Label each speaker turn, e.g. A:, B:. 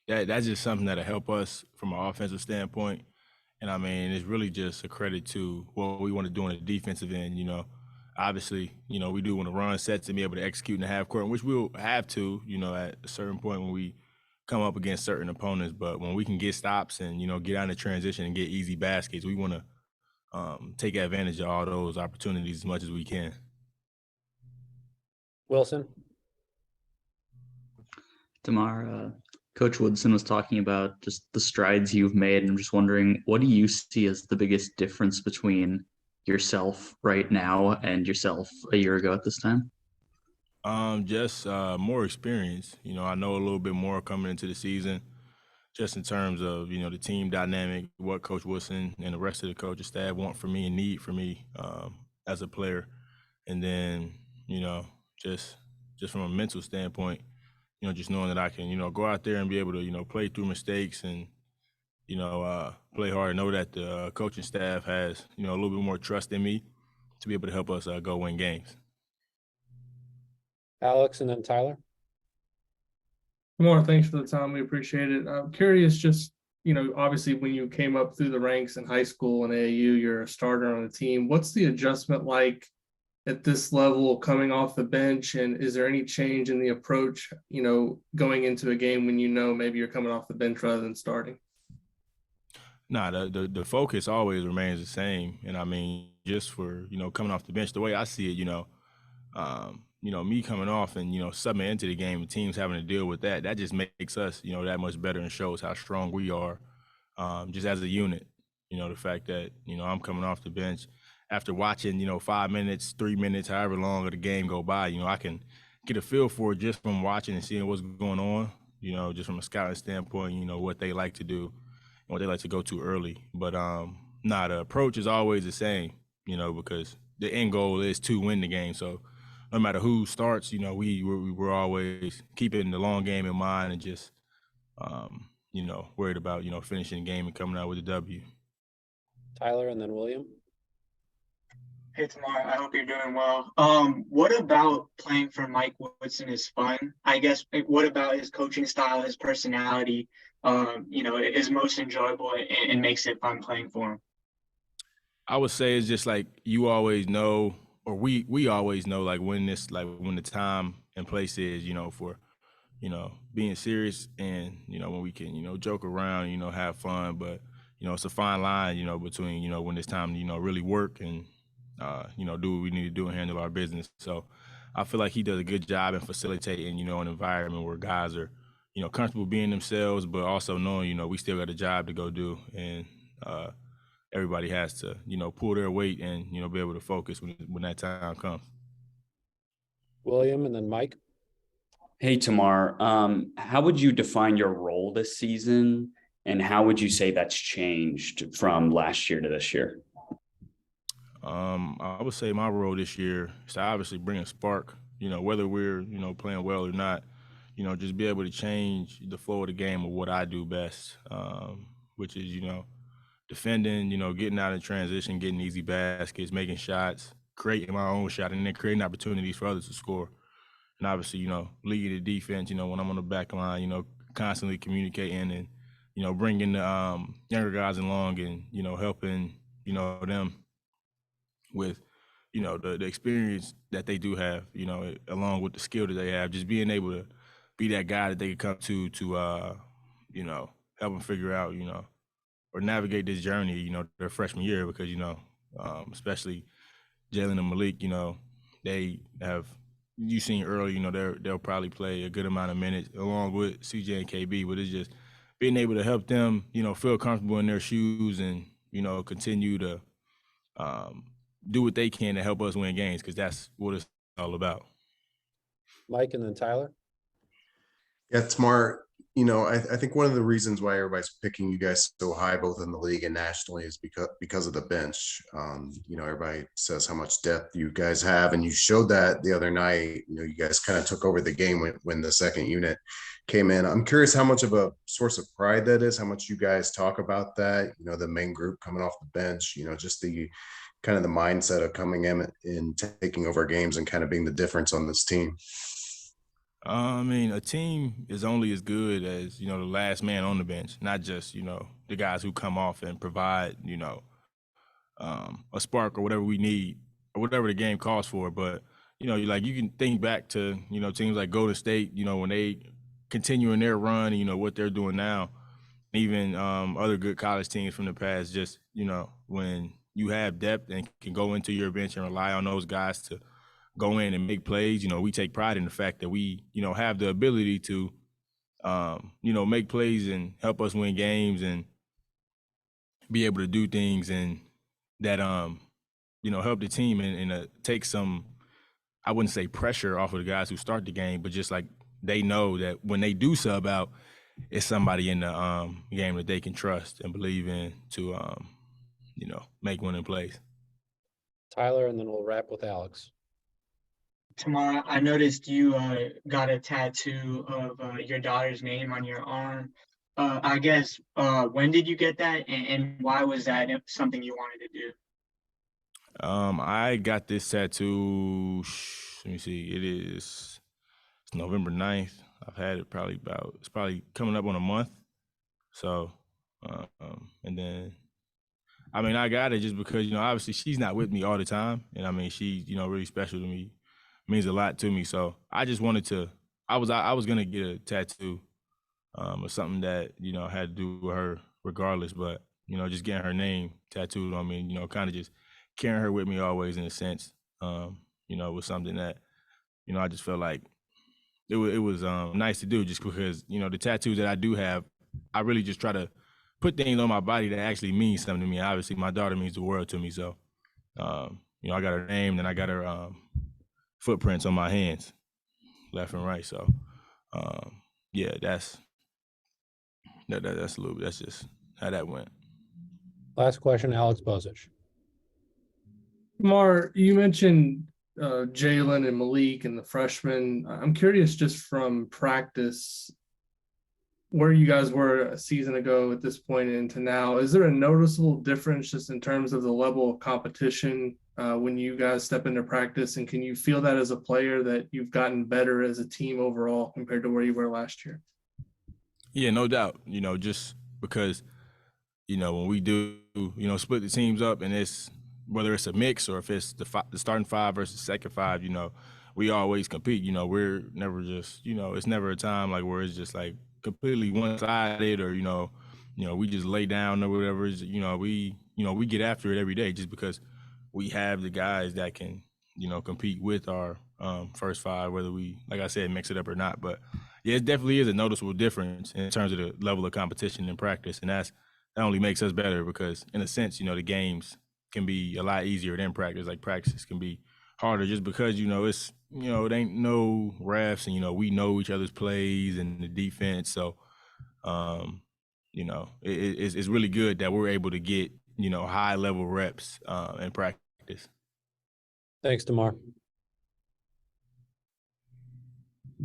A: that's just something that'll help us from an offensive standpoint. And I mean, it's really just a credit to what we want to do on the defensive end. Obviously, we do want to run sets and be able to execute in the half court, which we'll have to, at a certain point when we come up against certain opponents. But when we can get stops and get out of transition and get easy baskets, we want to take advantage of all those opportunities as much as we can.
B: Wilson?
C: Tamar, Coach Woodson was talking about just the strides you've made, and I'm just wondering, what do you see as the biggest difference between yourself right now and yourself a year ago at this time?
A: Just more experience. I know a little bit more coming into the season, just in terms of the team dynamic, what Coach Woodson and the rest of the coaching staff want from me and need from me as a player, and then just from a mental standpoint, just knowing that I can go out there and be able to play through mistakes and play hard. Know that the coaching staff has a little bit more trust in me to be able to help us go win games.
B: Alex, and then Tyler.
D: Tamar, thanks for the time. We appreciate it. I'm curious, just, obviously when you came up through the ranks in high school and AAU, you're a starter on the team. What's the adjustment like at this level coming off the bench? And is there any change in the approach, going into a game when maybe you're coming off the bench rather than starting?
A: Nah, the focus always remains the same. And I mean, just for, coming off the bench, the way I see it, me coming off and, subbing into the game and teams having to deal with that just makes us, that much better and shows how strong we are just as a unit. The fact that, I'm coming off the bench after watching, 5 minutes, 3 minutes, however long of the game go by, I can get a feel for it just from watching and seeing what's going on, just from a scouting standpoint, what they like to do and what they like to go to early. But the approach is always the same, because the end goal is to win the game. So no matter who starts, we're always keeping the long game in mind and just, worried about, finishing the game and coming out with a W.
B: Tyler, and then William.
E: Hey, Tamar, I hope you're doing well. What about playing for Mike Woodson is fun? I guess, what about his coaching style, his personality, is most enjoyable and makes it fun playing for him?
A: I would say it's just like you always know, or we always know, like when the time and place is, for, being serious and, when we can, joke around, have fun, but, it's a fine line, between, when it's time to, really work and, do what we need to do and handle our business. So I feel like he does a good job in facilitating, an environment where guys are, comfortable being themselves, but also knowing, we still got a job to go do. And everybody has to, pull their weight and, be able to focus when that time comes.
B: William, and then Mike.
C: Hey, Tamar, how would you define your role this season, and how would you say that's changed from last year to this year?
A: I would say my role this year is to obviously bring a spark, whether we're, playing well or not, just be able to change the flow of the game of what I do best, which is, defending, getting out in transition, getting easy baskets, making shots, creating my own shot, and then creating opportunities for others to score. And obviously, leading the defense, when I'm on the back line, constantly communicating and, bringing the younger guys along and, helping, them with, the experience that they do have, along with the skill that they have, just being able to be that guy that they can come to, help them figure out, or navigate this journey, their freshman year, because, especially Jalen and Malik, they have, you've seen early, they'll probably play a good amount of minutes along with CJ and KB, but it's just being able to help them, feel comfortable in their shoes and, continue to do what they can to help us win games, because that's what it's all about.
B: Mike, and then Tyler.
F: Yeah, Tamar, I think one of the reasons why everybody's picking you guys so high, both in the league and nationally, is because of the bench. Everybody says how much depth you guys have, and you showed that the other night. You guys kind of took over the game when the second unit came in. I'm curious how much of a source of pride that is, how much you guys talk about that, the main group coming off the bench, just the kind of the mindset of coming in and taking over games and kind of being the difference on this team.
A: I mean, a team is only as good as, the last man on the bench, not just, the guys who come off and provide, a spark or whatever we need or whatever the game calls for. But, you can think back to, teams like Golden State, when they continuing their run, what they're doing now, even other good college teams from the past, just, when you have depth and can go into your bench and rely on those guys to go in and make plays. We take pride in the fact that we, have the ability to, make plays and help us win games and be able to do things and that, help the team and take some, I wouldn't say pressure off of the guys who start the game, but just like they know that when they do sub out, it's somebody in the game that they can trust and believe in to, make winning plays.
B: Tyler, and then we'll wrap with Alex.
E: Tamar, I noticed you got a tattoo of your daughter's name on your arm. I guess when did you get that, and why was that something you wanted to do?
A: I got this tattoo. Let me see. It's November 9th. I've had it it's probably coming up on a month. So, and then, I mean, I got it just because, obviously she's not with me all the time. And I mean, she's, really special to me, means a lot to me. So I just wanted to, I was going to get a tattoo or something that, had to do with her regardless. But, just getting her name tattooed on me, kind of just carrying her with me always in a sense, was something that, I just felt like it was nice to do just because, the tattoos that I do have, I really just try to put things on my body that actually means something to me. Obviously, my daughter means the world to me. So, I got her name and I got her footprints on my hands, left and right. So, yeah, that's just how that went.
B: Last question, Alex Bozich.
D: Tamar, you mentioned Jalen and Malik and the freshmen. I'm curious, just from practice, where you guys were a season ago at this point into now. Is there a noticeable difference just in terms of the level of competition when you guys step into practice? And can you feel that as a player that you've gotten better as a team overall compared to where you were last year?
A: Yeah, no doubt. Just because, when we do, split the teams up and it's whether it's a mix or if it's the starting five versus second five, we always compete. We're never just, it's never a time like where it's just like completely one-sided or, we just lay down or whatever. We get after it every day just because we have the guys that can, compete with our first five, whether we, like I said, mix it up or not. But yeah, it definitely is a noticeable difference in terms of the level of competition in practice. And that only makes us better because in a sense, the games can be a lot easier than practice. Like practice can be harder just because, it's, it ain't no refs and, we know each other's plays and the defense. So, it's really good that we're able to get, high level reps in practice.
B: Thanks, Tamar.